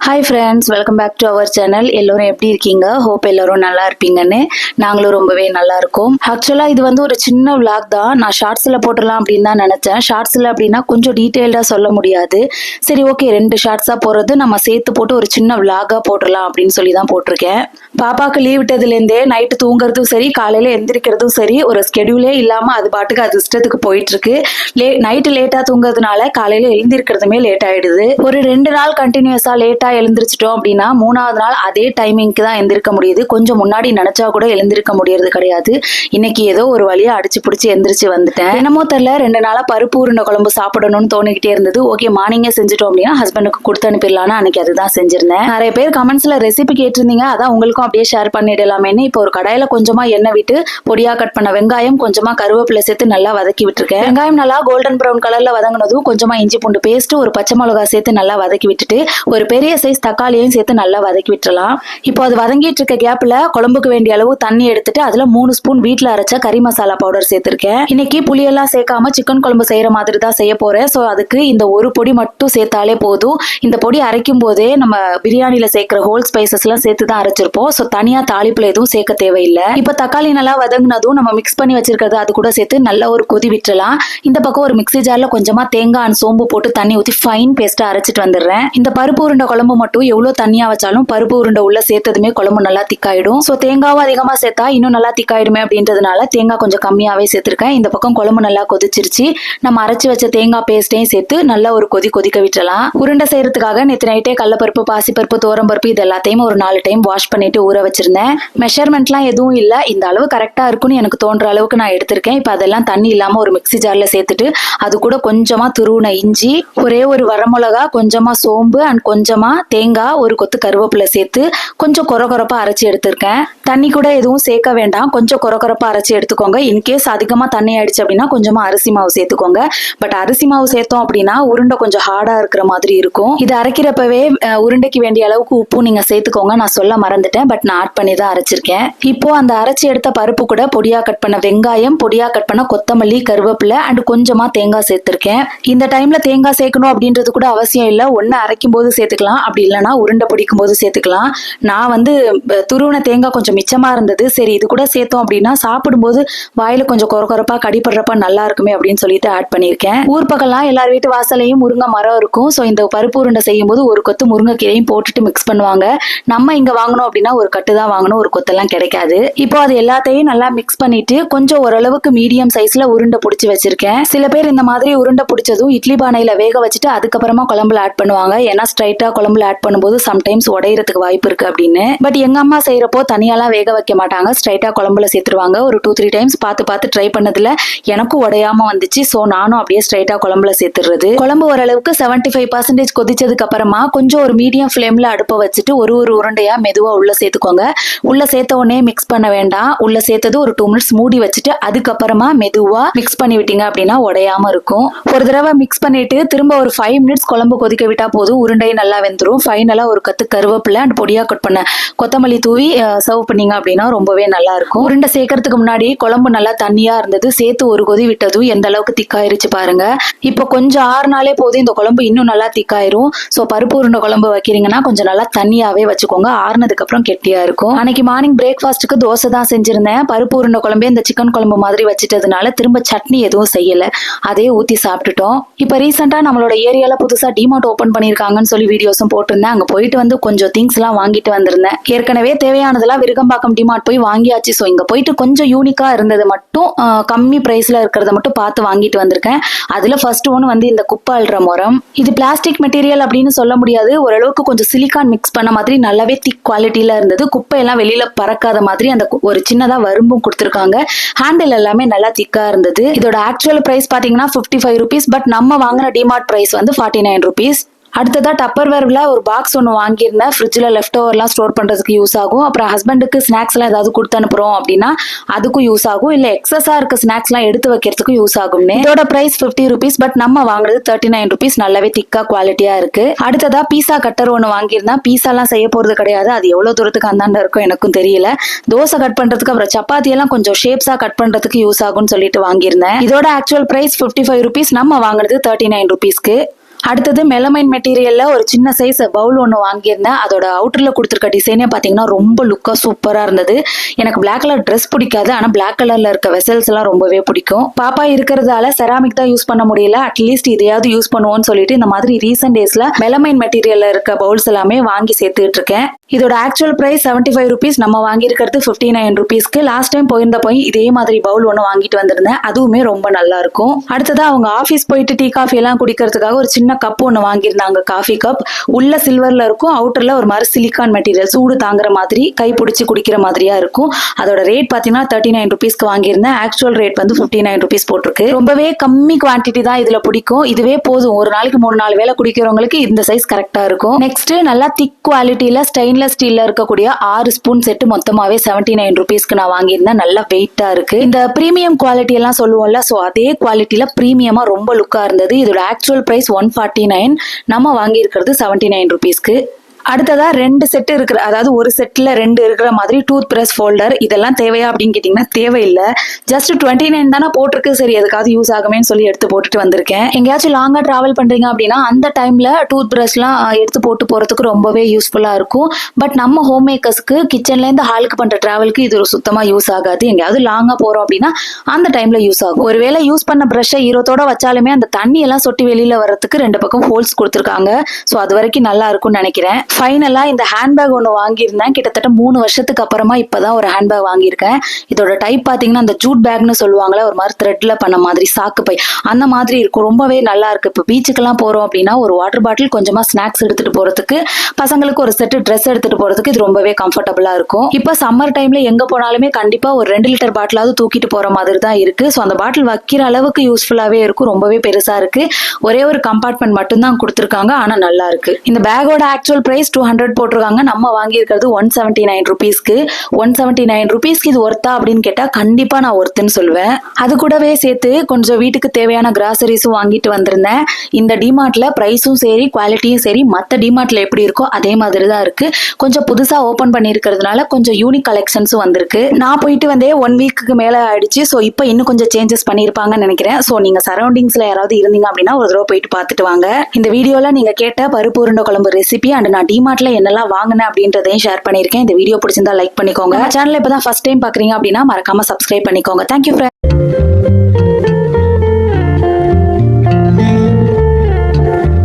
Hi friends, welcome back to our channel. எல்லோரும் எப்படி இருக்கீங்க? ஹோப் எல்லோரும் நல்லா இருப்பீங்கன்னு. நாங்களும் ரொம்பவே நல்லா இருக்கோம். ஆக்சுவலாக இது வந்து ஒரு சின்ன விளாக் தான். நான் ஷார்ட்ஸில் போட்டுடலாம் அப்படின்னு தான் நினச்சேன். ஷார்ட்ஸில் அப்படின்னா கொஞ்சம் டீட்டெயில்டாக சொல்ல முடியாது. சரி, ஓகே, 2 ஷார்ட்ஸாக போடுறது நம்ம சேர்த்து போட்டு ஒரு சின்ன விளாகாக போட்டுடலாம் அப்படின்னு சொல்லி தான் போட்டிருக்கேன். பாப்பாவுக்கு லீவ் விட்டதுலேருந்தே நைட்டு தூங்குறதும் சரி, காலையில் எந்திரிக்கிறதும் சரி, ஒரு ஸ்கெடியூலே இல்லாமல் அது பாட்டுக்கு அது இஷ்டத்துக்கு போயிட்டுருக்கு. நைட்டு லேட்டாக தூங்குறதுனால காலையில் எழுந்திருக்கிறதுமே லேட் ஆகிடுது. ஒரு 2 நாள் கண்டினியூஸாக லேட்டாக எழுந்திரிச்சிட்டோம் அப்படின்னா 3ஆவது நாள் அதே டைமிங்க்கு தான் எழுந்திருக்க முடியுது. கொஞ்சம் முன்னாடி நினைச்சா கூட எழுந்திருக்க முடியறது கிடையாது. இன்னைக்கு ஏதோ ஒரு வழியா அடிச்சு பிடிச்சி எந்திரிச்சு வந்துட்டேன். என்னமோ தெரியல, 2 நாளா பருப்பு உருண்டை குழம்பு சாப்பிடணும்னு தோணிக்கிட்டே இருந்தது. ஓகே, மார்னிங்கே செஞ்சுட்டோம் அப்படின்னா ஹஸ்பண்டுக்கு கொடுத்து அனுப்பிடலான்னு அன்னைக்கு அதுதான் செஞ்சிருந்தேன். நிறைய பேர் கமெண்ட்ஸ்ல ரெசிபி கேட்டிருந்தீங்க, அதான் உங்களுக்கும் அப்படியே ஷேர் பண்ணிடலாமேன்னு இப்போ ஒரு கடாயில கொஞ்சமா எண்ணெய் விட்டு பொடியா கட் பண்ண வெங்காயம், கொஞ்சமா கருவேப்பிலை சேர்த்து நல்லா வதக்கி விட்டுருக்கேன். வெங்காயம் நல்லா கோல்டன் ப்ரௌன் கலர்ல வதங்கினதும் கொஞ்சமா இஞ்சி பூண்டு பேஸ்ட், ஒரு பச்சை மிளகாய் சேர்த்து நல்லா வதக்கி விட்டுட்டு ஒரு பெரிய சைஸ் தக்காளியையும் சேர்த்து நல்லா வதக்கி விட்டுறலாம். இப்போ அது வதங்கிட்டு இருக்க கேப்ல குழம்புக்கு வேண்டிய அளவு தண்ணி எடுத்துட்டு அதுல 3 ஸ்பூன் வீட்டுல அரைச்ச கறி மசாலா பவுடர் சேர்த்திருக்கேன். இன்னைக்கு புளியெல்லாம் சேர்க்காம சிக்கன் குழம்பு செய்யற மாதிரி தான் செய்ய போறேன். ஸோ அதுக்கு இந்த ஒரு பொடி மட்டும் சேர்த்தாலே போதும். இந்த பொடி அரைக்கும் போதே நம்ம பிரியாணியில சேர்க்கிற ஹோல் ஸ்பைசஸ் எல்லாம் சேர்த்து தான் அரைச்சிருப்போம். ஸோ தனியா தாளிப்புல எதுவும் சேர்க்க தேவையில்லை. இப்போ தக்காளி நல்லா வதங்கினதும் நம்ம மிக்ஸ் பண்ணி வச்சிருக்கிறது அது கூட சேர்த்து நல்லா ஒரு கொதி விட்டுறலாம். இந்த பக்கம் ஒரு மிக்ஸி ஜார்ல கொஞ்சமா தேங்காய் அண்ட் சோம்பு போட்டு தண்ணி ஊற்றி ஃபைன் பேஸ்டா அரைச்சிட்டு வந்துடுறேன். இந்த பருப்பு உருண்டை குழம்பு மட்டும் எவ்வளவு தண்ணியா வச்சாலும் பருப்பு உருண்டை உள்ள சேர்த்ததுமே குழம்பு நல்லா திக்காயிடும். ஸோ தேங்காவும் அதிகமா சேர்த்தா இன்னும் நல்லா திக்காயிடுமே அப்படின்றதுனால தேங்காய் கொஞ்சம் கம்மியாவே சேர்த்திருக்கேன். இந்த பக்கம் குழம்பு நல்லா கொதிச்சிருச்சு. நம்ம அரைச்சி வச்ச தேங்காய் பேஸ்டையும் சேர்த்து நல்லா ஒரு கொதிக்க விட்டுறலாம். உருண்டை செய்யறதுக்காக நேற்று நைட்டே கடலப்பருப்பு, பாசிப்பருப்பு, தோரம்பருப்பு இது எல்லாத்தையும் ஒரு 4 டைம் வாஷ் பண்ணிட்டு ஊற வச்சிருந்தேன். மெஷர்மெண்ட்லாம் எதுவும் இல்லை, இந்த அளவு கரெக்டா இருக்குன்னு எனக்கு தோன்ற அளவுக்கு நான் எடுத்திருக்கேன். இப்போ அதெல்லாம் தண்ணி இல்லாம ஒரு மிக்ஸி ஜார்ல சேர்த்துட்டு அது கூட கொஞ்சமா துருவின இஞ்சி, ஒரே ஒரு வரமிளகா, கொஞ்சமா சோம்பு அண்ட் கொஞ்சமா தேங்காய், ஒரு கொத்து கருவேப்பிலை சேர்த்து கொஞ்சம் கொரகொரப்பா அரைச்சி எடுத்திருக்கேன். தண்ணி கூட எதுவும் சேர்க்க வேண்டாம், கொஞ்சம் கொரகொரப்பா அரைச்சி எடுத்துக்கோங்க. இன்கேஸ் அதிகமா தண்ணி ஆயிடுச்சு அப்படின்னா கொஞ்சமா அரிசி மாவு சேர்த்துக்கோங்க. பட் அரிசி மாவு சேர்த்தோம் அப்படின்னா உருண்டை கொஞ்சம் ஹார்டா இருக்கிற மாதிரி இருக்கும். இது அரைக்கிறப்பவே உருண்டைக்கு வேண்டிய அளவுக்கு உப்பு நீங்க சேர்த்துக்கோங்க. நான் சொல்ல மறந்துட்டேன், பட் நான் ஆட் பண்ணி தான் அரைச்சிருக்கேன். இப்போ அந்த அரைச்சி எடுத்த பருப்பு கூட பொடியா கட் பண்ண வெங்காயம், பொடியா கட் பண்ண கொத்தமல்லி, கருவேப்பிலை அண்ட் கொஞ்சமா தேங்காய் சேர்த்திருக்கேன். இந்த டைம்ல தேங்காய் சேர்க்கணும் அப்படின்றது கூட அவசியம் இல்லை. ஒன்னு அரைக்கும் போது சேர்த்துக்கலாம், அப்படி இல்லைன்னா உருண்டை பிடிக்கும் போது சேர்த்துக்கலாம். நான் வந்து துருவன தேங்காய் கொஞ்சம் மிச்சமா இருந்தது. சரி, இது கூட சேர்த்தோம் அப்படின்னா சாப்பிடும்போது வாயில கொஞ்சம் கொரகொரப்பா கடிப்படுறப்ப நல்லா இருக்குமே அப்படின்னு சொல்லிட்டு ஆட் பண்ணியிருக்கேன். ஊர் பக்கம்லாம் எல்லார் வீட்டு வாசலையும் முருங்கை மரம் இருக்கும். ஸோ இந்த பருப்பு உருண்டை செய்யும் போது ஒரு கொத்து முருங்கைக்கீரையும் போட்டுட்டு மிக்ஸ் பண்ணுவாங்க. நம்ம இங்க வாங்கணும் அப்படின்னா ஒரு கட்டு தான் வாங்கணும், ஒரு கொத்தெல்லாம் கிடைக்காது. இப்போ அது எல்லாத்தையும் நல்லா மிக்ஸ் பண்ணிட்டு கொஞ்சம் ஓரளவுக்கு மீடியம் சைஸ்ல உருண்டை பிடிச்சி வச்சிருக்கேன். சில பேர் இந்த மாதிரி உருண்டை பிடிச்சதும் இட்லி பானையில வேக வச்சுட்டு அதுக்கப்புறமா குழம்புல ஆட் பண்ணுவாங்க. ஏன்னா ஸ்ட்ரைட்டா குழம்புல ஆட் பண்ணும்போது சம்டைம்ஸ் உடையறதுக்கு வாய்ப்பு இருக்கு அப்படின்னு. பட் எங்க அம்மா செய்யறப்போ தனியாலாம் வேக வைக்க மாட்டாங்க, ஸ்ட்ரைட்டா குழம்புல சேர்த்துருவாங்க. ஒரு 2-3 டைம்ஸ் பார்த்து ட்ரை பண்ணதுல எனக்கும் உடையாம வந்துச்சு. ஸோ நானும் அப்படியே ஸ்ட்ரைட்டா குழம்புல சேர்த்துறது. குழம்பு ஓரளவுக்கு 75% கொதிச்சதுக்கு அப்புறமா கொஞ்சம் ஒரு மீடியம் ஃபிளேம்ல அடுப்பை வச்சுட்டு ஒரு உருண்டையா மெதுவா உள்ள சேர்த்துக்கோங்க. உள்ள சேர்த்த உடனே மிக்ஸ் பண்ண வேண்டாம். உள்ள சேர்த்தது ஒரு 2 மினிட்ஸ் மூடி வச்சுட்டு அதுக்கப்புறமா மெதுவா மிக்ஸ் பண்ணி விட்டீங்க அப்படின்னா உடையாம இருக்கும். ஒரு தடவை மிக்ஸ் பண்ணிட்டு திரும்ப ஒரு 5 மினிட்ஸ் குழம்பு கொதிக்க விட்டா போதும், உருண்டையும் நல்லா வெந்துடும். ஃபைனலா ஒரு கத்து கருவேப்பிலை அண்ட் பொடியா கட் பண்ண கொத்தமல்லி தூவி சர்வ் பண்ணீங்க அப்படின்னா ரொம்பவே நல்லா இருக்கும். உருண்டை சேர்க்கறதுக்கு முன்னாடி குழம்பு நல்லா தண்ணியா இருந்தது, சேர்த்து ஒரு கொதி விட்டதும் எந்த அளவுக்கு திக்காயிருச்சு பாருங்க. இப்போ கொஞ்சம் ஆறுனாலே போதும், இந்த குழம்பு இன்னும் நல்லா திக்காயிரும். ஸோ பருப்பு உருண்டை குழம்பு வைக்கிறீங்கன்னா கொஞ்சம் நல்லா தண்ணியாவே வச்சுக்கோங்க, ஆறுனதுக்கு அப்புறம் கெட்டியா இருக்கும். அன்னைக்கு மார்னிங் பிரேக்ஃபாஸ்ட்டுக்கு தோசை தான் செஞ்சிருந்தேன். பருப்பு உருண்டை குழம்பே இந்த சிக்கன் குழம்பு மாதிரி வச்சுட்டதுனால திரும்ப சட்னி எதுவும் செய்யல, அதே ஊத்தி சாப்பிட்டுட்டோம். இப்போ ரீசெண்டா நம்மளோட ஏரியால புதுசா டிமார்ட் ஓபன் பண்ணிருக்காங்கன்னு சொல்லி வீடியோஸும் போட்டிருந்தேன். அங்க போயிட்டு வந்து கொஞ்சம் திங்ஸ் எல்லாம் வாங்கிட்டு வந்திருந்தேன். ஏற்கனவே தேவையானதெல்லாம் விருகம்பாக்கம் டிமார்ட் போய் வாங்கியாச்சு. ஸோ இங்க போயிட்டு கொஞ்சம் யூனிக்கா இருந்தது மட்டும் கம்மி பிரைஸ்ல இருக்கிறத மட்டும் பார்த்து வாங்கிட்டு வந்திருக்கேன். அதுல ஃபர்ஸ்ட் ஒன் வந்து இந்த குப்பை அள்ளுற முறம். இது பிளாஸ்டிக் மெட்டீரியல் அப்படின்னு சொல்ல முடியாது, ஓரளவுக்கு கொஞ்சம் சிலிக்கான் மிக்ஸ் பண்ண மாதிரி நல்லாவே திக் குவாலிட்டியில இருந்தது. குப்பையெல்லாம் வெளியில பறக்காத மாதிரி அந்த ஒரு சின்னதா வரும்பும் கொடுத்துருக்காங்க. ஹேண்டில் எல்லாமே நல்லா திக்கா இருந்தது. இதோட ஆக்சுவல் பிரைஸ் பாத்தீங்கன்னா 55 rupees, பட் நம்ம வாங்கின டிமார்ட் பிரைஸ் வந்து 49 rupees. அடுத்ததா டப்பர்வேர்ல ஒரு பாக்ஸ் ஒன்று வாங்கியிருந்தேன். ஃப்ரிட்ஜில் லெஃப்ட் ஓவர்லாம் ஸ்டோர் பண்ணுறதுக்கு யூஸ் ஆகும். அப்புறம் ஹஸ்பண்டுக்கு ஸ்நாக்ஸ்லாம் ஏதாவது கொடுத்து அனுப்புகிறோம் அப்படின்னா அதுக்கும் யூஸ் ஆகும். இல்லை எக்ஸஸாக இருக்க ஸ்நாக்ஸ்லாம் எடுத்து வைக்கிறதுக்கும் யூஸ் ஆகும்னு. இதோட ப்ரைஸ் 50 rupees, பட் நம்ம வாங்குறது 39 rupees. நல்லாவே திக்கா குவாலிட்டியாக இருக்கு. அடுத்ததா பீஸா கட்டர் ஒன்று வாங்கியிருந்தேன். பீஸாலாம் செய்ய போகிறது கிடையாது, அது எவ்வளோ தூரத்துக்கு அந்தாண்ட இருக்கும் எனக்கும் தெரியல. தோசை கட் பண்ணுறதுக்கு அப்புறம் சப்பாத்தி எல்லாம் கொஞ்சம் ஷேப்ஸாக கட் பண்ணுறதுக்கு யூஸ் ஆகும்னு சொல்லிட்டு வாங்கியிருந்தேன். இதோட ஆக்சுவல் ப்ரைஸ் 55 rupees, நம்ம வாங்குறது 39 rupeesக்கு. அடுத்தது மெலமைன் மெட்டீரியல்ல ஒரு சின்ன சைஸ் பவுல் ஒன்று வாங்கியிருந்தேன். அதோட அவுட்டர்ல கொடுத்துருக்க டிசைனே பார்த்தீங்கன்னா ரொம்ப லுக்கா சூப்பராக இருந்தது. எனக்கு பிளாக் கலர் ட்ரெஸ் பிடிக்காது, ஆனால் பிளாக் கலர்ல இருக்க வெசல்ஸ் எல்லாம் ரொம்பவே பிடிக்கும். பாப்பா இருக்கிறதால செராமிக் தான் யூஸ் பண்ண முடியல, அட்லீஸ்ட் இதையாவது யூஸ் பண்ணுவோம்னு சொல்லிட்டு இந்த மாதிரி ரீசெண்ட் டேஸ்ல மெலமைன் மெட்டீரியல்ல இருக்க பவுல்ஸ் எல்லாமே வாங்கி சேர்த்துட்டு இருக்கேன். இதோட ஆக்சுவல் பிரைஸ் 75 rupees, நம்ம வாங்கியிருக்கிறது 59 rupeesக்கு. லாஸ்ட் டைம் போயிருந்தப்போ இதே மாதிரி பவுல் ஒன்று வாங்கிட்டு வந்திருந்தேன், அதுவுமே ரொம்ப நல்லா இருக்கும். அடுத்ததா அவங்க ஆஃபீஸ் போயிட்டு டீ காஃபி எல்லாம் குடிக்கிறதுக்காக ஒரு சின்ன கப் ஒன்று வாங்கியிருந்தாங்க, காஃபி கப். உள்ள சில்வர்ல இருக்கும், அவுட்டர்ல ஒரு மாதிரி சிலிக்கான் மெட்டீரியல், சூடு தாங்குற மாதிரி கை பிடிச்சி குடிக்கிற மாதிரியா இருக்கும். அதோட ரேட் பார்த்தீங்கன்னா 39 rupeesக்கு வாங்கியிருந்தேன். ஆக்சுவல் ரேட் வந்து 59 rupees போட்டிருக்கு. ரொம்பவே கம்மி குவான்டிட்டி தான் இதுல பிடிக்கும், இதுவே போதும். ஒரு நாளைக்கு 3-4 வேளை குடிக்கிறவங்களுக்கு இந்த சைஸ் கரெக்டா இருக்கும். நெக்ஸ்ட் நல்லா திக் குவாலிட்டியில ஸ்டெயின்லெஸ் ஸ்டீல்ல இருக்கக்கூடிய 6 ஸ்பூன் செட் மொத்தமாவே 79 rupeesக்கு நான் வாங்கியிருந்தேன். நல்லா வெயிட்டா இருக்கு. இந்த பிரீமியம் குவாலிட்டி எல்லாம் சொல்லுவோம்ல, சோ அதே குவாலிட்டியில பிரீமியமா ரொம்ப லுக்கா இருந்தது. இதோட ஆக்சுவல் பிரைஸ் 149, நம்ம வாங்கி இருக்கிறது 79 rupeesக்கு. அடுத்ததா 2 செட் இருக்கிற, அதாவது ஒரு செட்ல 2 இருக்கிற மாதிரி டூத் பிரஷ் ஃபோல்டர். இதெல்லாம் தேவையா அப்படின்னு கேட்டீங்கன்னா தேவையில்லை. ஜஸ்ட் 29 தானே போட்டிருக்கு, சரி எதுக்காவது யூஸ் ஆகுமேன்னு சொல்லி எடுத்து போட்டுட்டு வந்திருக்கேன். எங்கேயாச்சும் லாங்கா டிராவல் பண்றீங்க அப்படின்னா அந்த டைம்ல டூத் பிரஷ்லாம் எடுத்து போட்டு போறதுக்கு ரொம்பவே யூஸ்ஃபுல்லா இருக்கும். பட் நம்ம ஹோம் மேக்கர்ஸ்க்கு கிச்சன்ல இருந்து ஹாலுக்கு பண்ற டிராவலுக்கு இது சுத்தமா யூஸ் ஆகாது. எங்கேயாவது லாங்கா போறோம் அப்படின்னா அந்த டைம்ல யூஸ் ஆகும். ஒருவேளை யூஸ் பண்ண பிரஷ்ஷை ஈரத்தோட வச்சாலுமே அந்த தண்ணி எல்லாம் சொட்டி வெளியில வர்றதுக்கு 2 பக்கம் ஹோல்ஸ் கொடுத்துருக்காங்க. ஸோ அது வரைக்கும் நல்லா இருக்கும்னு நினைக்கிறேன். ஃபைனலா இந்த ஹேண்ட்பேக் ஒன்று வாங்கியிருந்தேன். கிட்டத்தட்ட 3 வருஷத்துக்கு அப்புறமா இப்பதான் ஒரு ஹேண்ட்பேக் வாங்கியிருக்கேன். இதோட டைப் பாத்தீங்கன்னா அந்த ஜூட் பேக்னு சொல்லுவாங்களே, ஒரு மாதிரி த்ரெட்ல பண்ண மாதிரி, சாக்கு பை அந்த மாதிரி இருக்கும். ரொம்பவே நல்லா இருக்கு. இப்போ பீச்சுக்கெல்லாம் போறோம் அப்படின்னா ஒரு வாட்டர் பாட்டில், கொஞ்சமா ஸ்நாக்ஸ் எடுத்துட்டு போறதுக்கு, பசங்களுக்கு ஒரு செட்டு ட்ரெஸ் எடுத்துட்டு போறதுக்கு இது ரொம்பவே கம்ஃபர்டபுளா இருக்கும். இப்போ சம்மர் டைம்ல எங்க போனாலுமே கண்டிப்பா ஒரு 2 லிட்டர் பாட்டிலாவது தூக்கிட்டு போற மாதிரி தான் இருக்கு. ஸோ அந்த பாட்டில் வைக்கிற அளவுக்கு யூஸ்ஃபுல்லாவே இருக்கும். ரொம்பவே பெருசா இருக்கு. ஒரே ஒரு கம்பார்ட்மெண்ட் மட்டும் தான் கொடுத்துருக்காங்க, ஆனா நல்லா இருக்கு. இந்த பேக்கோட ஆக்சுவல் பிரைஸ் 200 போட்டிருக்காங்க, நம்ம வாங்கி இருக்கிறது 179 rupeesக்கு. 179 rupeesக்கு இது ஒர்த்தா அப்படின்னு கேட்டா கண்டிப்பா நான் ஒர்த்துன்னு சொல்லுவேன். அது கூடவே சேர்த்து கொஞ்சம் வீட்டுக்கு தேவையான கிராசரிஸும் வாங்கிட்டு வந்திருந்தேன். இந்த டிமார்ட்ல பிரைஸும் சரி குவாலிட்டியும் சரி மற்ற டிமார்ட்ல எப்படி இருக்கோ அதே மாதிரி தான் இருக்கு. கொஞ்சம் புதுசா ஓபன் பண்ணி இருக்கிறதுனால கொஞ்சம் யூனிக் கலெக்ஷன்ஸும் வந்திருக்கு. நான் போயிட்டு வந்தே 1 வீக்கு மேல ஆயிடுச்சு. ஸோ இப்போ இன்னும் கொஞ்சம் சேஞ்சஸ் பண்ணியிருப்பாங்கன்னு நினைக்கிறேன். ஸோ நீங்க சரௌண்டிங்ஸ்ல யாராவது இருந்தீங்க அப்படின்னா ஒரு தடவை போயிட்டு பார்த்துட்டு வாங்க. இந்த வீடியோல நீங்க கேட்ட பருப்பு உருண்டை குழம்பு ரெசிபி அண்ட் நான் டிமார்ட்ல என்னெல்லாம் வாங்கினேன் அப்படின்றதையும் ஷேர் பண்ணியிருக்கேன். இந்த வீடியோ பிடிச்சிருந்தா லைக் பண்ணிக்கோங்க. சேனல் இப்பதான் ஃபர்ஸ்ட் டைம் பாக்குறீங்க அப்படின்னா மறக்காம சப்ஸ்கிரைப் பண்ணிக்கோங்க. Thank you friends.